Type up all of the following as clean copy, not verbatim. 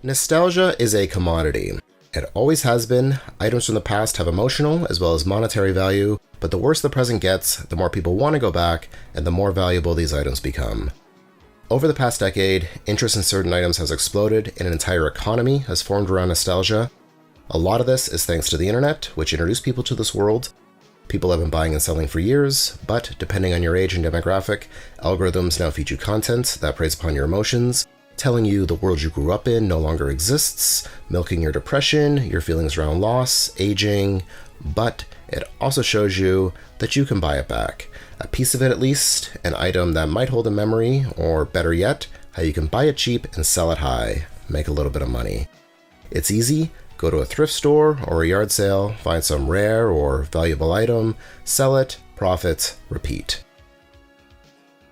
Nostalgia is a commodity. It always has been. Items from the past have emotional as well as monetary value, but the worse the present gets, the more people want to go back, and the more valuable these items become. Over the past decade, interest in certain items has exploded and an entire economy has formed around nostalgia. A lot of this is thanks to the internet, which introduced people to this world. People have been buying and selling for years, but depending on your age and demographic, algorithms now feed you content that preys upon your emotions, telling you the world you grew up in no longer exists, milking your depression, your feelings around loss, aging, but it also shows you that you can buy it back. A piece of it at least, an item that might hold a memory, or better yet, how you can buy it cheap and sell it high, make a little bit of money. It's easy. Go to a thrift store or a yard sale, find some rare or valuable item, sell it, profit, repeat.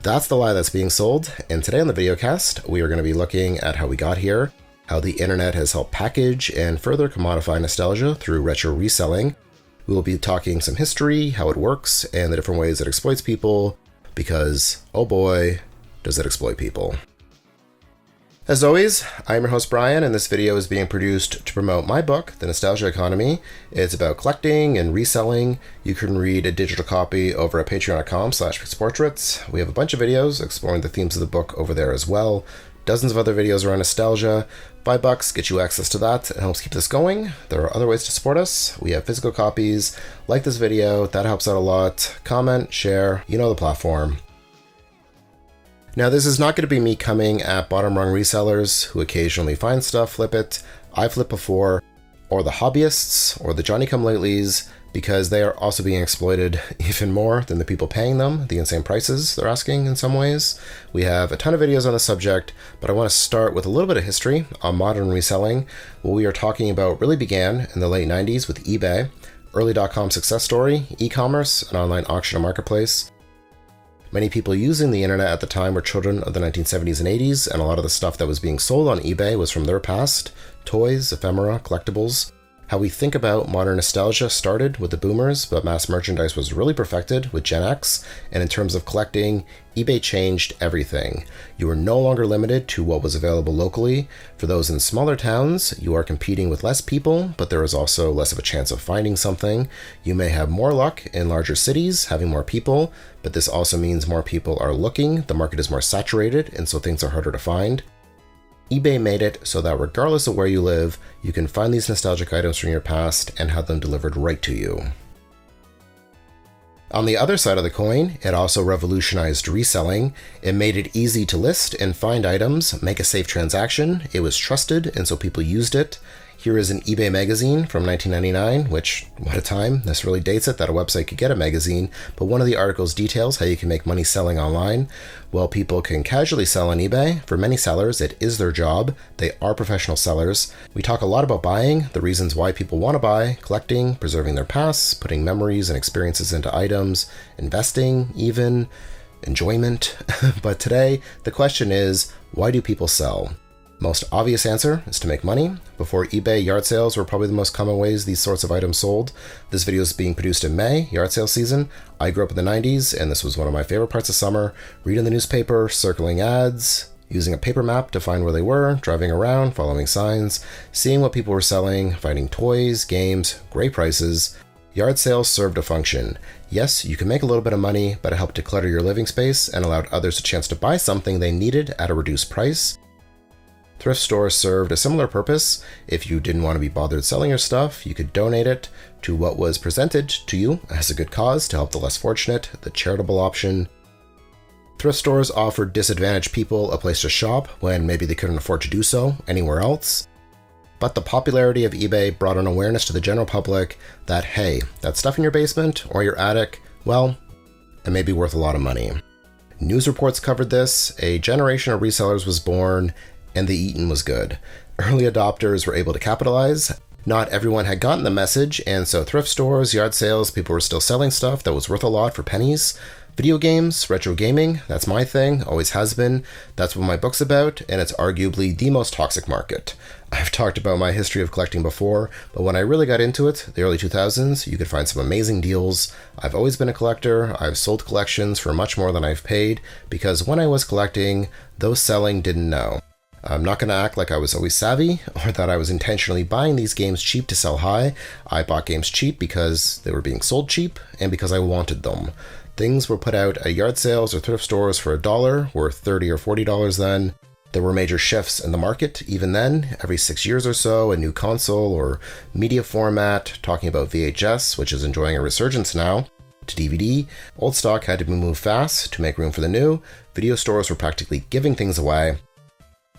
That's the lie that's being sold, and today on the Videocast, we are going to be looking at how we got here, how the internet has helped package and further commodify nostalgia through retro reselling. We will be talking some history, how it works, and the different ways it exploits people, because, oh boy, does it exploit people. As always, I'm your host Brian, and this video is being produced to promote my book, The Nostalgia Economy. It's about collecting and reselling. You can read a digital copy over at patreon.com/pixportraits. We have a bunch of videos exploring the themes of the book over there as well. Dozens of other videos around nostalgia. $5 gets you access to that. It helps keep this going. There are other ways to support us. We have physical copies. Like this video, that helps out a lot. Comment, share, you know the platform. Now, this is not going to be me coming at bottom rung resellers who occasionally find stuff, flip it. I've flipped before, or the hobbyists, or the Johnny-come-latelys, because they are also being exploited even more than the people paying them, the insane prices they're asking in some ways. We have a ton of videos on the subject, but I want to start with a little bit of history on modern reselling. What we are talking about really began in the late 90s with eBay, early .com success story, e-commerce, an online auction and marketplace. Many people using the internet at the time were children of the 1970s and 80s, and a lot of the stuff that was being sold on eBay was from their past. Toys, ephemera, collectibles. How we think about modern nostalgia started with the boomers, but mass merchandise was really perfected with Gen X, and in terms of collecting, eBay changed everything. You are no longer limited to what was available locally. For those in smaller towns, you are competing with less people, but there is also less of a chance of finding something. You may have more luck in larger cities, having more people, but this also means more people are looking, the market is more saturated, and so things are harder to find. eBay made it so that regardless of where you live, you can find these nostalgic items from your past and have them delivered right to you. On the other side of the coin, it also revolutionized reselling. It made it easy to list and find items, make a safe transaction. It was trusted, and so people used it. Here is an eBay magazine from 1999, which, what a time. This really dates it that a website could get a magazine, but one of the articles details how you can make money selling online. While people can casually sell on eBay, for many sellers, it is their job. They are professional sellers. We talk a lot about buying, the reasons why people want to buy, collecting, preserving their pasts, putting memories and experiences into items, investing even, enjoyment. But today, the question is, why do people sell? Most obvious answer is to make money. Before eBay, yard sales were probably the most common ways these sorts of items sold. This video is being produced in May, yard sale season. I grew up in the 90s, and this was one of my favorite parts of summer. Reading the newspaper, circling ads, using a paper map to find where they were, driving around, following signs, seeing what people were selling, finding toys, games, great prices. Yard sales served a function. Yes, you can make a little bit of money, but it helped declutter your living space and allowed others a chance to buy something they needed at a reduced price. Thrift stores served a similar purpose. If you didn't want to be bothered selling your stuff, you could donate it to what was presented to you as a good cause to help the less fortunate, the charitable option. Thrift stores offered disadvantaged people a place to shop when maybe they couldn't afford to do so anywhere else. But the popularity of eBay brought an awareness to the general public that, hey, that stuff in your basement or your attic, well, it may be worth a lot of money. News reports covered this, a generation of resellers was born, and the eating was good. Early adopters were able to capitalize. Not everyone had gotten the message, and so thrift stores, yard sales, people were still selling stuff that was worth a lot for pennies. Video games, retro gaming, that's my thing, always has been. That's what my book's about, and it's arguably the most toxic market. I've talked about my history of collecting before, but when I really got into it, the early 2000s, you could find some amazing deals. I've always been a collector. I've sold collections for much more than I've paid, because when I was collecting, those selling didn't know. I'm not going to act like I was always savvy or that I was intentionally buying these games cheap to sell high. I bought games cheap because they were being sold cheap and because I wanted them. Things were put out at yard sales or thrift stores for $1, worth $30 or $40 then. There were major shifts in the market even then. Every 6 years or so, a new console or media format, talking about VHS, which is enjoying a resurgence now, to DVD. Old stock had to be moved fast to make room for the new. Video stores were practically giving things away.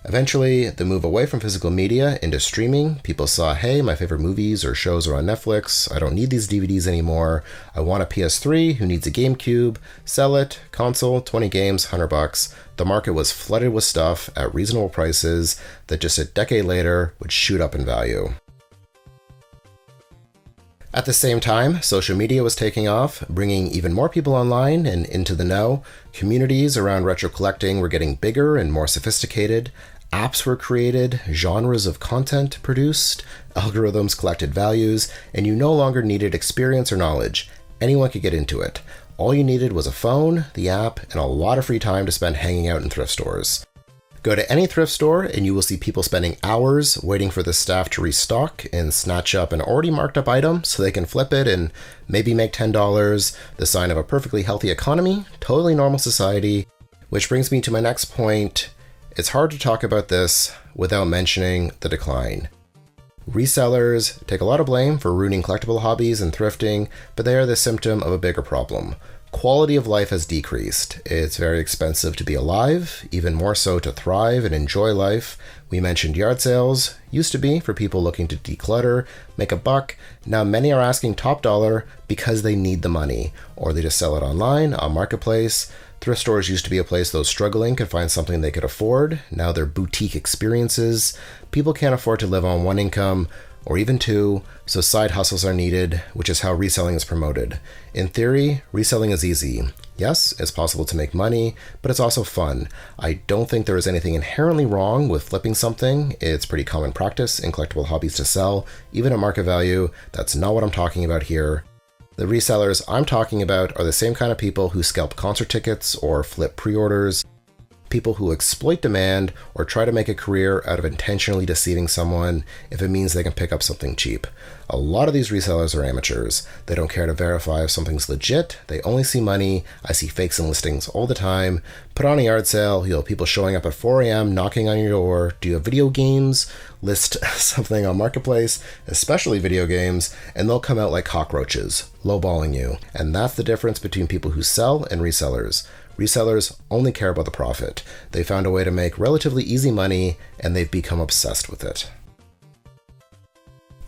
Eventually, the move away from physical media into streaming, people saw, hey, my favorite movies or shows are on Netflix, I don't need these DVDs anymore, I want a PS3, who needs a GameCube, sell it, console, 20 games, $100. The market was flooded with stuff at reasonable prices that just a decade later would shoot up in value. At the same time, social media was taking off, bringing even more people online and into the know. Communities around retro collecting were getting bigger and more sophisticated. Apps were created, genres of content produced, algorithms collected values, and you no longer needed experience or knowledge. Anyone could get into it. All you needed was a phone, the app, and a lot of free time to spend hanging out in thrift stores. Go to any thrift store and you will see people spending hours waiting for the staff to restock and snatch up an already marked up item so they can flip it and maybe make $10, the sign of a perfectly healthy economy, totally normal society. Which brings me to my next point. It's hard to talk about this without mentioning the decline. Resellers take a lot of blame for ruining collectible hobbies and thrifting, but they are the symptom of a bigger problem. Quality of life has decreased. It's very expensive to be alive, even more so to thrive and enjoy life. We mentioned yard sales, used to be for people looking to declutter, make a buck. Now many are asking top dollar because they need the money, or they just sell it online, on Marketplace. Thrift stores used to be a place those struggling could find something they could afford. Now they're boutique experiences. People can't afford to live on one income, or even two, so side hustles are needed, which is how reselling is promoted. In theory, reselling is easy. Yes, it's possible to make money, but it's also fun. I don't think there is anything inherently wrong with flipping something. It's pretty common practice in collectible hobbies to sell, even at market value. That's not what I'm talking about here. The resellers I'm talking about are the same kind of people who scalp concert tickets or flip pre-orders. People who exploit demand or try to make a career out of intentionally deceiving someone if it means they can pick up something cheap. A lot of these resellers are amateurs. They don't care to verify if something's legit. They only see money. I see fakes in listings all the time. Put on a yard sale, you'll have people showing up at 4 a.m. knocking on your door. Do you have video games? List something on Marketplace, especially video games, and they'll come out like cockroaches, lowballing you. And that's the difference between people who sell and resellers. Resellers only care about the profit. They found a way to make relatively easy money, and they've become obsessed with it.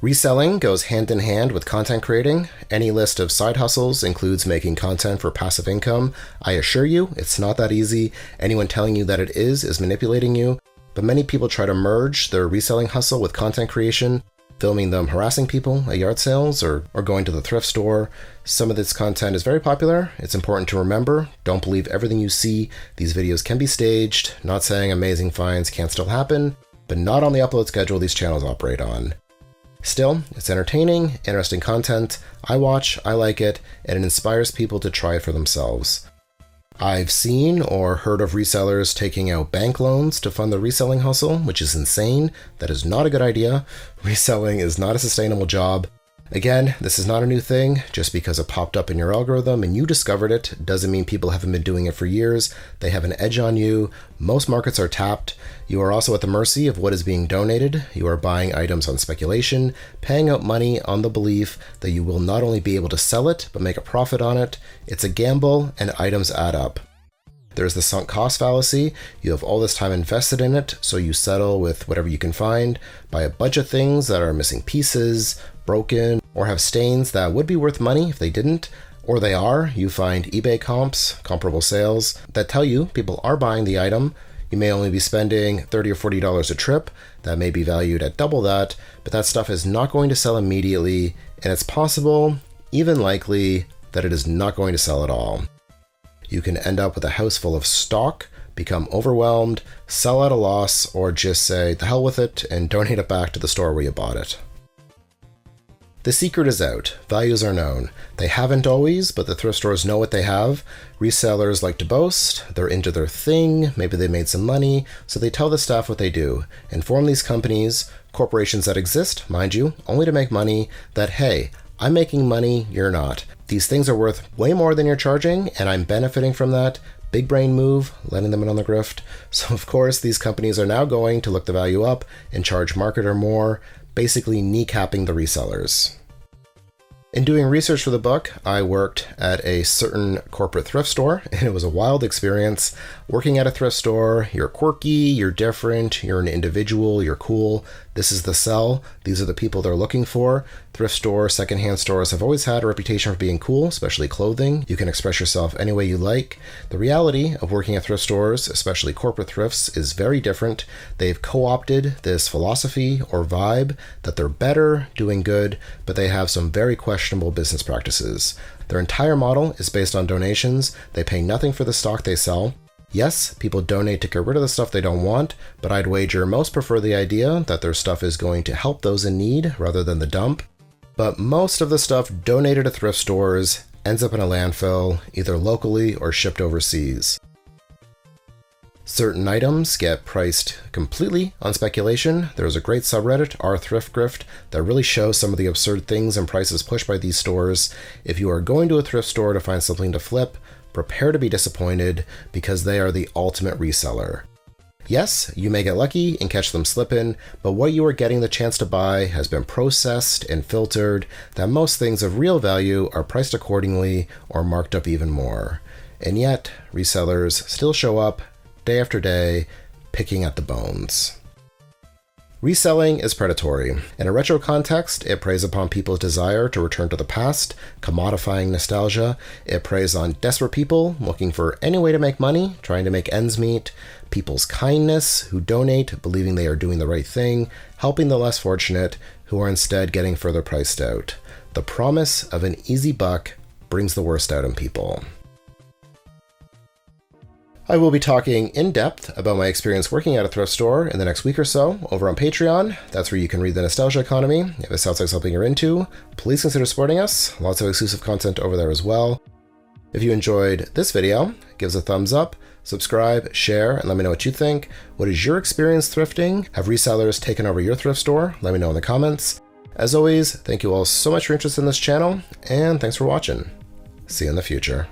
Reselling goes hand in hand with content creating. Any list of side hustles includes making content for passive income. I assure you, it's not that easy. Anyone telling you that it is manipulating you. But many people try to merge their reselling hustle with content creation, filming them harassing people at yard sales or going to the thrift store. Some of this content is very popular. It's important to remember, don't believe everything you see. These videos can be staged. Not saying amazing finds can't still happen, but not on the upload schedule these channels operate on. Still, it's entertaining, interesting content. I watch, I like it, and it inspires people to try it for themselves. I've seen or heard of resellers taking out bank loans to fund the reselling hustle, which is insane. That is not a good idea. Reselling is not a sustainable job. Again, this is not a new thing. Just because it popped up in your algorithm and you discovered it doesn't mean people haven't been doing it for years. They have an edge on you. Most markets are tapped. You are also at the mercy of what is being donated. You are buying items on speculation, paying out money on the belief that you will not only be able to sell it, but make a profit on it. It's a gamble, and items add up. There's the sunk cost fallacy. You have all this time invested in it, so you settle with whatever you can find, buy a bunch of things that are missing pieces, broken, or have stains that would be worth money if they didn't, or they are. You find eBay comps, comparable sales, that tell you people are buying the item. You may only be spending $30 or $40 a trip. That may be valued at double that, but that stuff is not going to sell immediately, and it's possible, even likely, that it is not going to sell at all. You can end up with a house full of stock, become overwhelmed, sell at a loss, or just say, the hell with it, and donate it back to the store where you bought it. The secret is out. Values are known. They haven't always, but the thrift stores know what they have. Resellers like to boast. They're into their thing. Maybe they made some money, so they tell the staff what they do. Inform these companies, corporations that exist, mind you, only to make money, that, hey, I'm making money, you're not. These things are worth way more than you're charging, and I'm benefiting from that. Big brain move, letting them in on the grift. So of course, these companies are now going to look the value up and charge market or more, basically kneecapping the resellers. In doing research for the book, I worked at a certain corporate thrift store, and it was a wild experience. Working at a thrift store, you're quirky, you're different, you're an individual, you're cool. This is the sell. These are the people they're looking for. Thrift stores, secondhand stores have always had a reputation for being cool, especially clothing. You can express yourself any way you like. The reality of working at thrift stores, especially corporate thrifts, is very different. They've co-opted this philosophy or vibe that they're better, doing good, but they have some very questionable business practices. Their entire model is based on donations. They pay nothing for the stock they sell. Yes, people donate to get rid of the stuff they don't want, but I'd wager most prefer the idea that their stuff is going to help those in need rather than the dump. But most of the stuff donated to thrift stores ends up in a landfill, either locally or shipped overseas. Certain items get priced completely on speculation. There's a great subreddit, r/thrift, that really shows some of the absurd things and prices pushed by these stores. If you are going to a thrift store to find something to flip, prepare to be disappointed because they are the ultimate reseller. Yes, you may get lucky and catch them slipping, but what you are getting the chance to buy has been processed and filtered, that most things of real value are priced accordingly or marked up even more. And yet, resellers still show up day after day, picking at the bones. Reselling is predatory. In a retro context, it preys upon people's desire to return to the past, commodifying nostalgia. It preys on desperate people looking for any way to make money, trying to make ends meet, people's kindness, who donate, believing they are doing the right thing, helping the less fortunate, who are instead getting further priced out. The promise of an easy buck brings the worst out in people. I will be talking in depth about my experience working at a thrift store in the next week or so over on Patreon. That's where you can read the nostalgia economy. If it sounds like something you're into, please consider supporting us. Lots of exclusive content over there as well. If you enjoyed this video, give us a thumbs up, subscribe, share, and let me know what you think. What is your experience thrifting? Have resellers taken over your thrift store? Let me know in the comments. As always, thank you all so much for your interest in this channel, and thanks for watching. See you in the future.